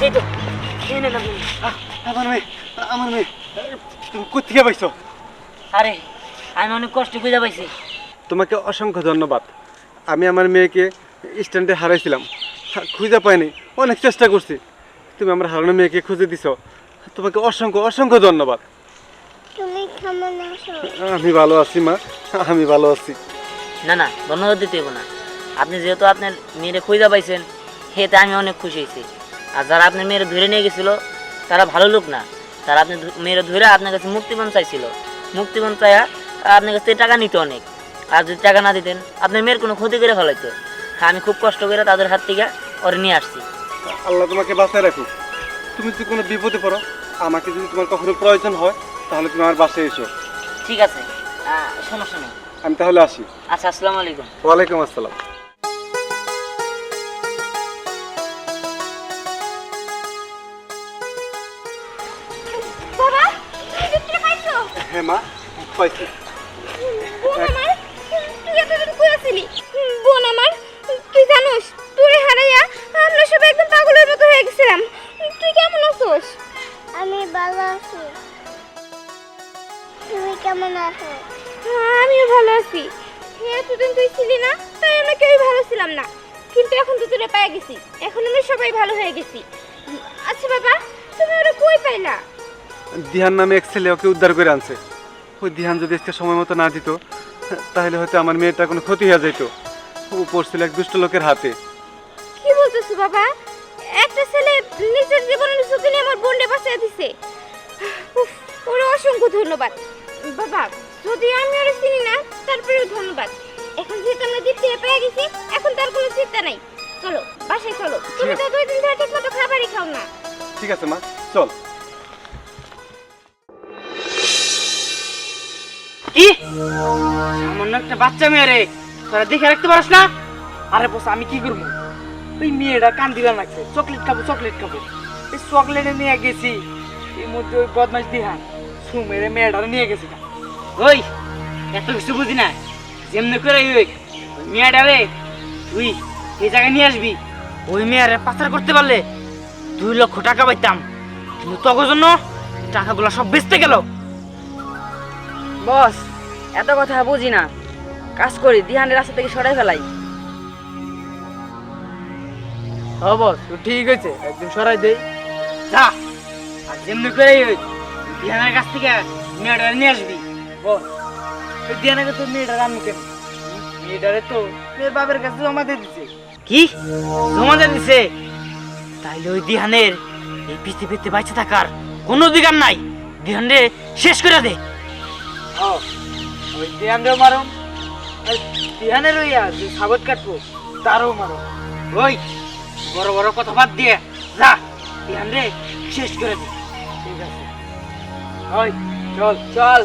এই তো এনে না আমার মেয়ে তুমি কোথেকে পাইছো? আরে আমি অনেক কষ্ট খুঁজে পাইছি। তোমাকে অসংখ্য ধন্যবাদ। আমি আমার মেয়েকে স্ট্যান্ডে হারাইছিলাম, খুঁজে পাইনি, অনেক চেষ্টা করছি। তুমি আমার হারানো মেয়েকে খুঁজে দিছো, তোমাকে অসংখ্য অসংখ্য ধন্যবাদ। তুমি কেমন আছো? আমি ভালো আছি মা, আমি ভালো আছি। না না, ধন্যবাদ দিতে হইব না। আপনি যেহেতু আপনার মেয়েরে খুঁজে পাইছেন, সেটা আমি অনেক খুশি হয়েছি। আর যারা আপনার মেয়েরে ধরে নিয়ে গেছিল তারা ভালো লোক না, তারা আপনি মেয়েরে ধরে আপনার কাছে মুক্তিপণ চাইছিল। মুক্তিপণ চাইয়া আপনার কাছে টাকা নিত অনেক। আর যদি টাকা না দিতেন আপনার মেয়ের কোনো ক্ষতি করে ফেলাইতো। আমি খুব কষ্ট করে তাদের হাত থেকে ওরে নিয়ে আসছি। আল্লাহ তোমাকে বাঁচায় রাখুক। তুমি যদি কোনো বিপদে পড়ো, আমাকে যদি তোমার কখনো প্রয়োজন হয়, তাহলে তুমি আমার বাসায় এসো। ঠিক আছে, সমস্যা নেই। আমি তাহলে আসি। আচ্ছা, আসসালামু আলাইকুম। ওয়ালাইকুম আসসালাম। বাবা তুমি দেখতে পাইছো? হ্যাঁ মা, পাইছি। বোন আমার, তুই এতদিন কই ছিলি? বোন আমার, তুই জানোস তোরে হারাইয়া আমরা সবাই একদম পাগলের মতো হয়ে গেছিলাম। তুই কেমন আছোস? আমি ভালো আছি। তুমি কেমন আছো? আমিও ভালো আছি। এতদিন তুই ছিলি না, তাই আমরা কেউই ভালো ছিলাম না। কিন্তু এখন তো তোরে পেয়ে গেছি, এখন আমরা সবাই ভালো হয়ে গেছি। আচ্ছা বাবা, তুমি ওরা কই পাইলা? দিহান নামে এক ছেলে ওকে উদ্ধার করে আনছে। ওই দিহান যদি আজকে সময় মতো না দিত, তাহলে হয়তো আমার মেয়েটার কোনো ক্ষতি হয়ে যেত। ও পড়ছিল এক দুষ্ট লোকের হাতে। কি বলতেছো বাবা? একটা ছেলে নিজের জীবনের ঝুঁকি নিয়ে আমার বোনকে বাঁচিয়ে দিছে। উফ, ওরে অসংখ্য ধন্যবাদ বাবা। যদি আমি ওরে চিনি না, তারপরেও ধন্যবাদ। এখন যেহেতু আমরা দ্বীপ থেকে পেয়ে গেছি, এখন তার কোনো চিন্তা নাই। চলো বাসায় চলো, তুমি তো 2 দিন ধরে ঠিক মতো খাবারই খাও না। ঠিক আছে মা, চল। কি সামান্য একটা বাচ্চা মেয়ে রে, তোরা দেখে রাখতে পারস না? আরে বস, আমি কি করবো? ওই মেয়েটা কান্দিলা লাগছে, চকলেট খাবো চকলেট খাবো। এই চকলেটে নিয়ে গেছি, এর মধ্যে ওই বদমাইশ দিহা সুমেরে মেয়েটা নিয়ে গেছি। ওই এত কিছু বুঝি না, যেমনি করে ওই মেয়েটা রে তুই এই জায়গায় নিয়ে আসবি। ওই মেয়েরে পাচার করতে পারলে 2 লক্ষ টাকা পাইতাম, কিন্তু তখন জন্য টাকাগুলো সব বেচতে গেল। বস, এত কথা বুঝি না, কাজ করি দিহানের রাস্তা থেকে সরাই ফেলাই। হ্যাঁ বস, তো ঠিক আছে, একদিন সরাই দেই। যা, আর যেমনি করে ওই দিহানের কাছ থেকে মেয়েটা নিয়ে আসবি। বস, ওই দিহানাকে তো মেয়েটা রান্না কেন? মেয়েটারে তো মেয়ের বাপের কাছে জমা দিয়ে দিছে। কি জমা দিয়ে দিছে? তাইলে ওই দিহানের এই পৃথিবীতে বাইচে থাকার কোনো অধিকার নাই। দিহানরে শেষ করে দে। ওই দিহানরেও মারো, দিহানের ওই যে সাবত কাটবো তারও মারো। ওই বড় বড় কথা বাদ দিয়ে যা, দিহানরে শেষ করে দে। ঠিক আছে, ওই চল চল।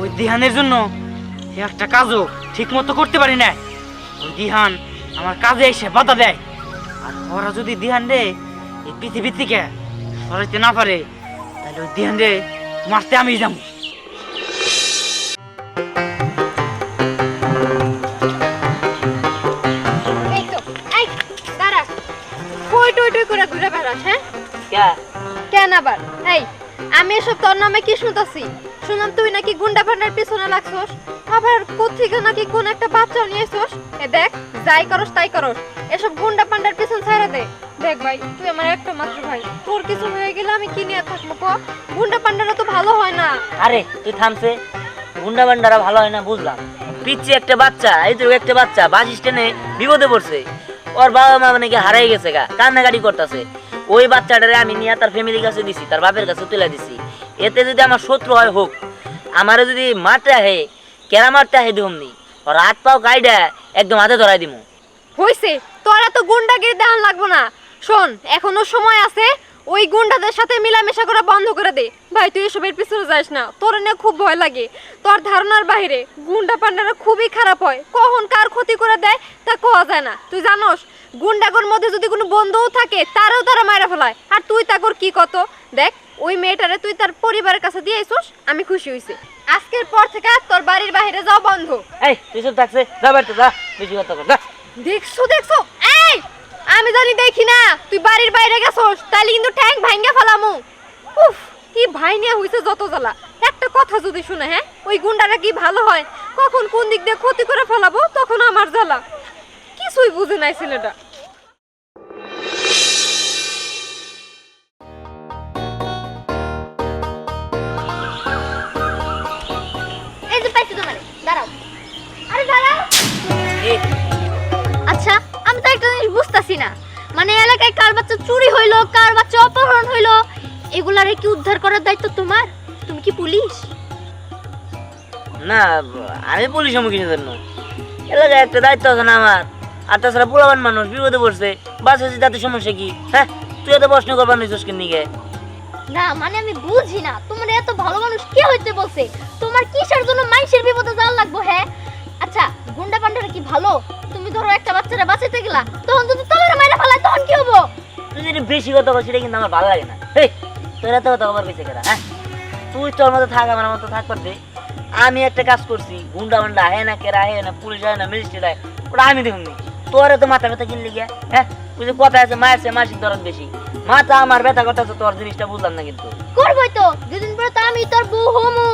ওই দিহানের জন্য একটা কাজও ঠিক মতো করতে পারি না। ওই দিহান আমার কাজে এসে বাধা দেয়। আর ওরা যদি দিহান রে এই পৃথিবী থেকে সরাইতে না পারে, তাহলে ওই দিহান রে মারতে আমি যাবো। এই তো, এই দাঁড়া। কই টই টই করে ঘুরে বেড়াস? হ্যাঁ কেন আবার? এই আমি এসব তোর নামে কি শুনতাছি? শুনলাম তুই নাকি গুন্ডা ভান্ডার পিছনে লাগছস, আবার কোত্থেকে নাকি কোন একটা বাচ্চাও নিয়ে এসছস। এ দেখ, যাই করস তাই করস, এসব গুন্ডা পান্ডার পিছন ছাইরা দে। দেখ ভাই, তুই আমার একটা মাত্র ভাই, তোর কিছু হয়ে গেলে আমি কি নিয়ে থাকবো ক? গুন্ডা পান্ডারা তো ভালো হয় না। আরে তুই থামছে, গুন্ডা বান্ডারা ভালো হয় না বুঝলাম। পিচ্ছে একটা বাচ্চা, এই তো একটা বাচ্চা বাস স্ট্যান্ডে বিপদে পড়ছে। ওর বাবা মা নাকি হারাই গেছে গা, কান্নাকাটি করতেছে। ওই বাচ্চাটারে আমি নিয়ে তার ফ্যামিলির কাছে দিছি, তার বাপের কাছে তুলে দিছি। এতে যদি আমার শত্রু হয় হোক, আমারে যদি মারতে আহে, কেনা মারতে আহে দিমনি, ওর হাত পাও কাইডা একদম হাতে ধরাই দিমু। হইছে, তোরা তো গুন্ডাগিরি দেখান লাগবো না। শোন, এখনো সময় আছে, ওই গুন্ডাদের সাথে মিলামেশা করা বন্ধ করে দে। ভাই তুই এসবের পিছনে যাস না, তোর নিয়ে খুব ভয় লাগে। তোর ধারণার বাইরে গুন্ডা পান্ডারা খুবই খারাপ হয়, কখন কার ক্ষতি করে দেয় তা কোয়া যায় না। তুই জানোস, গুন্ডাগর মধ্যে যদি কোনো বন্ধুও থাকে তারাও তারা মারা ফেলায়। আর তুই তাকর কি কত? দেখ, ওই মেয়েটারে তুই তার পরিবারের কাছে দিয়ে আইছস, আমি খুশি হইছি। আজকের পর থেকে তোর বাড়ির বাইরে যাও বন্ধ। এই তুই সব থাকছে, যা বাড়িতে যা, বেশি কথা কর যা। দেখছো দেখছো, এই আমি জানি দেখি না তুই বাড়ির বাইরে গেছস তাইলে কিন্তু ঠ্যাং ভাঙ্গা ফেলামু। উফ, কি ভাই নিয়ে হইছে যত জ্বালা। একটা কথা যদি শুনে, হ্যাঁ, ওই গুন্ডাটা কি ভালো হয়, কখন কোন দিক দিয়ে ক্ষতি করে ফেলাবো তখন আমার জ্বালা। কিছুই বুঝে নাই ছেলেটা। এই যে পাইছি তোমারে, দাঁড়াও। আরে দাঁড়াও। এ, আচ্ছা, আমি তো একটা জিনিস বুঝতাছি না, মানে এলাকায় কার বাচ্চা চুরি হইলো, কার বাচ্চা অপহরণ হইলো, এগুলারে কি উদ্ধার করার দায়িত্ব তোমার? তুমি কি পুলিশ? না, আমি পুলিশ আমি কিছু জন্য এলাকায় একটা দায়িত্ব আছে না আমার। আর তাছাড়া পোলাবান মানুষ বিপদে পড়ছে, বাঁচাচ্ছি, তাতে সমস্যা কি? হ্যাঁ, তুই এত প্রশ্ন করবার নিছিস কেন নিকে? না মানে আমি বুঝি না, তোমার এত ভালো মানুষ কে হইতে বলছে? তোমার কিসের জন্য মানুষের বিপদে যাওয়া লাগবো? হ্যাঁ আচ্ছা, গুন্ডা পান্ডারা কি ভালো? তুমি ধরো একটা বাচ্চারা বাঁচাইতে গেলা, তখন যদি তোমার মাইরা ফেলায় তখন কি হবো? তুই যদি বেশি কথা বলছিস এটা কিন্তু আমার ভালো লাগে না। হেই, তোর এত কথা আমার বেঁচে গেলা। হ্যাঁ, তুই তোর মতো থাক, আমার মতো থাক পারবে। আমি একটা কাজ করছি, গুন্ডা মান্ডা আহে না, কেরা আহে না, পুলিশ আহে না, ম্যাজিস্ট্রেট আহে, ওটা আমি দেখুন নি। তোর এত মাথা ব্যথা কিনলে গিয়া? হ্যাঁ, তুই যে কথা আছে মায়ের সে মাসিক দরদ বেশি, মাথা আমার ব্যথা করতেছে, তোর জিনিসটা বুঝলাম না কিন্তু। করবই তো, দুদিন পরে তো আমি তোর বউ হমু,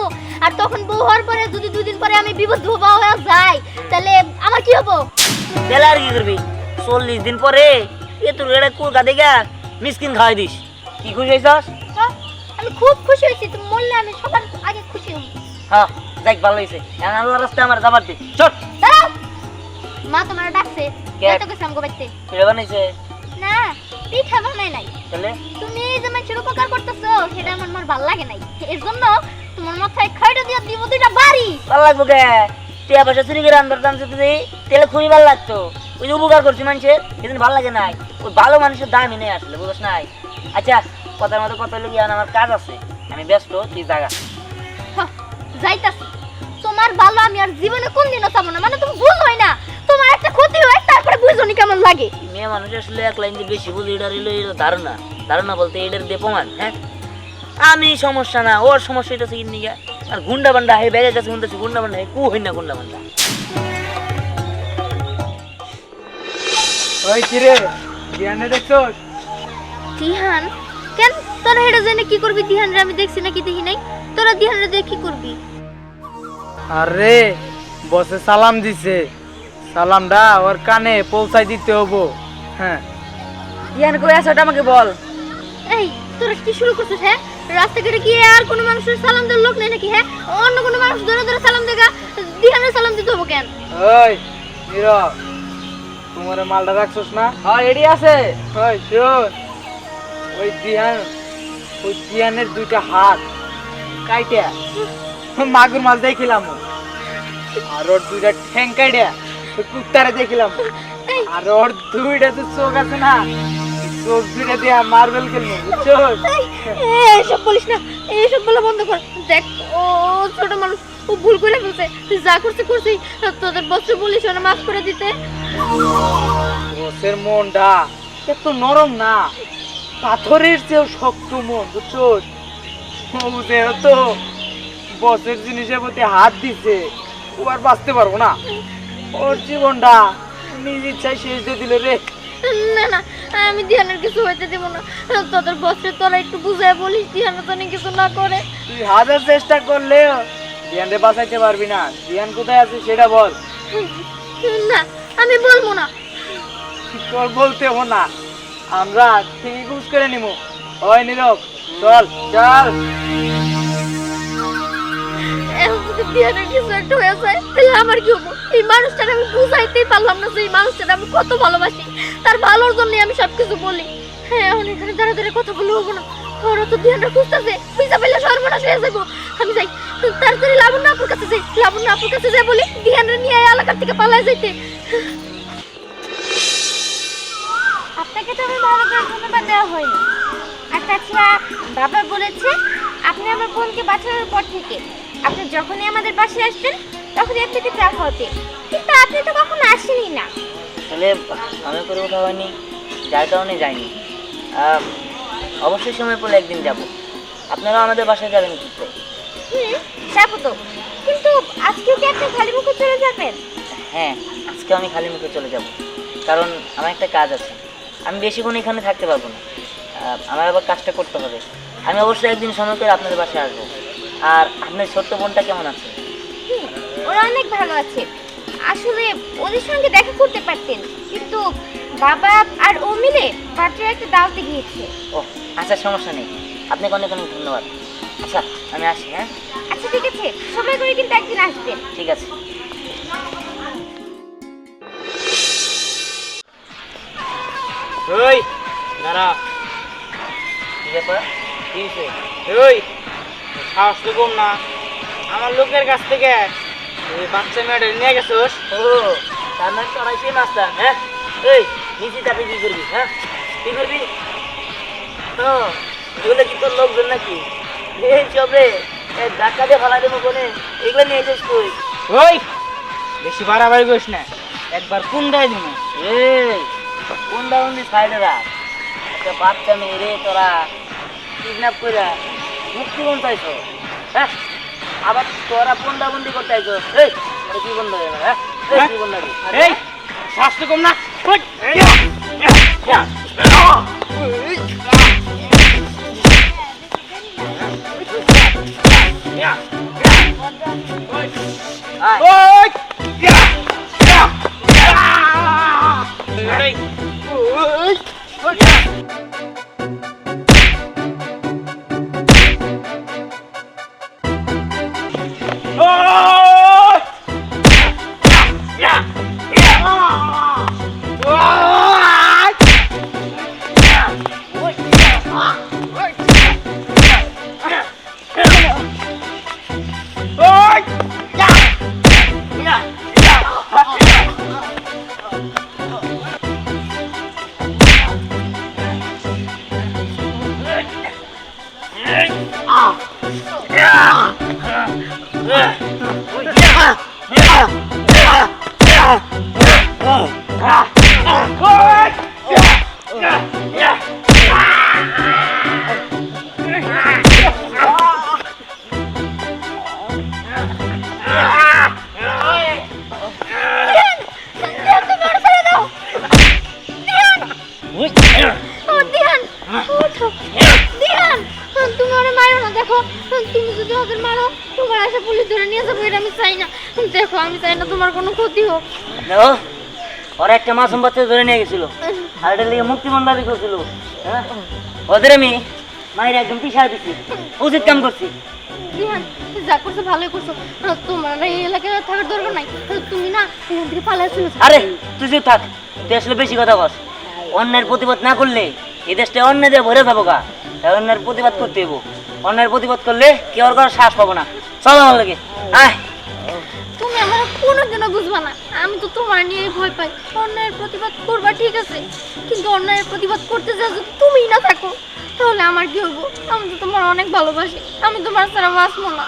আর তখন বউ হওয়ার পরে যদি দুদিন পরে আমি বিপদ ভোবা হয়ে যাই, তাহলে আমার কি হবো? তাহলে আর কি করবি? 40 দিন পরে এ তোর এটা কুলকা দেখা মিসকিন খাওয়াই দিস। কি খুশি হয়েছস? হ্যাঁ, আমি খুব খুশি হয়েছি, তুমি বললে আমি সবার আগে খুশি হব। হ্যাঁ, দেখ ভালো হয়েছে। এখন আল্লাহর রাস্তায় আমার যাবার দি। চট। দাঁড়াও, মা তোমার ডাকছে, কে? যাইতে কইছে আমগো বাইতে। ফিরে বানাইছে? না, পিঠা বানাই নাই। তাহলে তুমি এই যে মানুষের উপকার করতেছো, সেটা আমার ভালো লাগে নাই। এর জন্য তোমার মাথায় খয়টা দিয়ে দিব দুইটা বাড়ি। ভালো লাগবো কে? টিয়া পয়সা চুরি করে আনবার দাম যদি তাহলে খুবই ভালো লাগতো। ওই যে উপকার করছি মানুষের, সেদিন ভালো লাগে নাই। ওই ভালো মানুষের দামই নেই আসলে, বুঝছ নাই? আচ্ছা, কথার মতো কথা লেগে আমার কাজ আছে, আমি ব্যস্ত, তুই জাগা। যাইতাছি, তোমার ভালো আমি আর জীবনে কোনদিনও চাবো না। মানে তুমি বুঝোই না, তোমার একটা ক্ষতি হয় তারপরে বুঝোনি কেমন লাগে। মেয়ে মানুষ আসলে এক লাইন যে বেশি বুঝি, এটা হইলো এটা ধারণা। ধারণা বলতে এটার দিয়ে প্রমাণ। হ্যাঁ, আমি সমস্যা না, ওর সমস্যা হইতেছে কি নিগা? আর গুন্ডা বান্ডা হে ব্যাগের কাছে শুনতেছি গুন্ডা বান্ডা, হে কু হই না গুন্ডা বান্ডা। ওই কি রে, জ্ঞানে দেখছস? দিহান, কেন তোরা হেডে জেনে কি করবি? দিহান রে আমি দেখছি নাকি দেখি নাই? তোরা দিহান রে দেখে কি করবি? আরে বসে সালাম দিছে, সালামটা ওর কানে পৌঁছাই দিতে হবো। হ্যাঁ, দিহান কই আছে ওটা আমাকে বল। এই তোরা কি শুরু করছিস? হ্যাঁ, রাস্তাঘাটে কি আর কোনো মানুষের সালাম দেওয়ার লোক নেই নাকি? হ্যাঁ, অন্য কোনো মানুষ ধরে ধরে সালাম দেখা, দিহানের সালাম দিতে হবো কেন? ওই নীরব, তোমার মালটা রাখছস না? হ্যাঁ, এডি আছে। ওই শোন, ওই দিহানের দুইটা হাত কাইটা মাগুর মাছ দেখিলাম, আর ওর দুইটা ঠ্যাং কাইটা কুত্তারে দেখিলাম, এই আর ওর দুইটা তো চোখ আছে না, চোখ দুইটা দিয়ে মার্বেল খেলবো, বুঝছস? এইসব বলিস না, এইসব বলা বন্ধ কর। দেখ, ও ছোট মানুষ, ও ভুল করে ফেলছে। তুই যা করছিস করছিস, তোদের বসে বলিস ওরা মাফ করে দিতে। বসের মনটা এত নরম না, পাথরের চেয়েও শক্ত মন, বুঝছস? ও যেহেতু বসের জিনিসের প্রতি হাত দিছে, ও আর বাঁচতে পারবো না। ওর জীবনটা নিজ ইচ্ছায় শেষ দিয়ে দিল রে। না না, আমি দিহানের কিছু হইতে দেবো না। তোদের বসে তোরা একটু বুঝায় বলিস দিহানের জন্য কিছু না করে। তুই হাজার চেষ্টা করলেও দিয়ানরে বাঁচাইতে পারবি না। দিয়ান কোথায় আছে সেটা বল। না, আমি বলবো না। তোর বলতে হবো না, আমরা ঠিকই গুজ করে নিব। ওই নীরব, চল চল। এখন যদি দিহানের কিছু একটা হয়ে যায় তাহলে আমার কি হবো? এই মানুষটাকে আমি বুঝাইতেই পারলাম না যে এই মানুষটাকে আমি কত ভালোবাসি। তার ভালোর জন্যই আমি সবকিছু বলি। হ্যাঁ, এখন এখানে দাঁড়া দাঁড়া কথা বলে হবো না। ওরা তো দিহানটা খুঁজতেছে, খুঁজা পেলে সর্বনাশ হয়ে যাবো। আমি যাই, তাড়াতাড়ি লাবণ্য আপুর কাছে যাই। লাবণ্য আপুর কাছে যাই বলি দিহানরে নিয়ে এই এলাকার থেকে পালায় যাইতে। আপনাকে তো আমি ভালো করে ধন্যবাদ দেওয়া হয়নি। আর তাছাড়া বাবা বলেছে আপনি আমার বোনকে বাঁচানোর পর থেকে আপনি যখনই আমাদের পাশে আসতেন তখনই আপনাকে চা খাওয়াতে, কিন্তু আপনি তো কখনো আসেনি না। আসলে আমি করে ওঠা হয়নি, যার কারণে যাইনি। অবশ্যই সময় পেলে একদিন যাব। আপনারাও আমাদের বাসায় যাবেন কিন্তু। যাবো তো, কিন্তু আজকেও কি আপনি খালি মুখে চলে যাবেন? হ্যাঁ, আজকে আমি খালি মুখে চলে যাব, কারণ আমার একটা কাজ আছে। আমি বেশিক্ষণ এখানে থাকতে পারবো না, আমার আবার কাজটা করতে হবে। আমি অবশ্যই একদিন সময় করে আপনাদের বাসায় আসবো। আর আপনার ছোট্ট বোনটা কেমন আছে? ওরা অনেক ভালো আছে। আসলে ওদের সঙ্গে দেখা করতে পারতেন, কিন্তু বাবা আর ও মিলে বাচ্চার একটা দাওয়াতে গিয়েছে। ও আচ্ছা, সমস্যা নেই, আপনাকে অনেক অনেক ধন্যবাদ। আচ্ছা আমি আসি, হ্যাঁ? আচ্ছা ঠিক আছে, সময় করে কিন্তু একদিন আসবেন। ঠিক আছে। ওই দাঁড়া, কি ব্যাপার, কি হয়েছে? ওই সাহস তো কম না, আমার লোকের কাছ থেকে ওই বাচ্চা মেয়েটা নিয়ে গেছোস। ও তার মানে তোরাই সেই মাস্টার, হ্যাঁ? এই নিচি তাতে কি করবি, হ্যাঁ? কি করবি? ও এগুলো কি তোর লোকজন নাকি? এই চবে ধাক্কা দিয়ে ফেলা দেবো কোনে, এগুলো নিয়ে এসেছিস তুই? ওই বেশি বাড়াবাড়ি করিস না, একবার কোন দেয় দিব। এই কোন দাউন্দি সাইডে রাখ, একটা বাচ্চা মেয়ে রে তোরা কিডন্যাপ করে মুক্তিপণ চাইছো, হ্যাঁ? আবার তোরা বন্দাবন্দি করতে চাইছো। এই তোরা কি বন্ধ হয়ে গেল, হ্যাঁ? এই কি বন্ধ হবে? এই সাহস তো কম না। ওই, এই, আয়। ওই, এই, ও দিহান, ওঠো। দিহান, তুমি ওরে মারো না। দেখো, তুমি যদি ওদের মারো, তোমার আশা পুলিশ ধরে নিয়ে যাবো, এটা আমি চাই না। দেখো, আমি চাই না তোমার কোনো ক্ষতি হোক। দেখো ওরা একটা মাসুম বাচ্চা ধরে নিয়ে গেছিল, আর এটার লিগে মুক্তিপণ দাবি করছিল, হ্যাঁ? ওদের আমি মায়ের একদম পিছায় দিচ্ছি, উচিত কাম করছি। দিহান, যা করছো ভালোই করছো। তোমার এই এলাকায় থাকার দরকার নাই। তুমি না এখান থেকে পালায় চলে যাও। আরে তুই চুপ থাক, তুই আসলে বেশি কথা বল। অন্যায়ের প্রতিবাদ না করলে এই দেশটা অন্যায় দিয়ে ভরে যাবো গা। তাই অন্যায়ের প্রতিবাদ করতে হইব। অন্যায়ের প্রতিবাদ করলে কেউ আর করার সাহস পাবো না। চলো আমার লাগে, আয়। তুমি আমার কোনোদিনও বুঝবা না। আমি তো তোমার নিয়ে ভয় পাই। অন্যায়ের প্রতিবাদ করবা ঠিক আছে, কিন্তু অন্যায়ের প্রতিবাদ করতে যা যদি তুমিই না থাকো, তাহলে আমার কি হবো? আমি তো তোমার অনেক ভালোবাসি, আমি তোমার ছাড়া বাঁচবো না।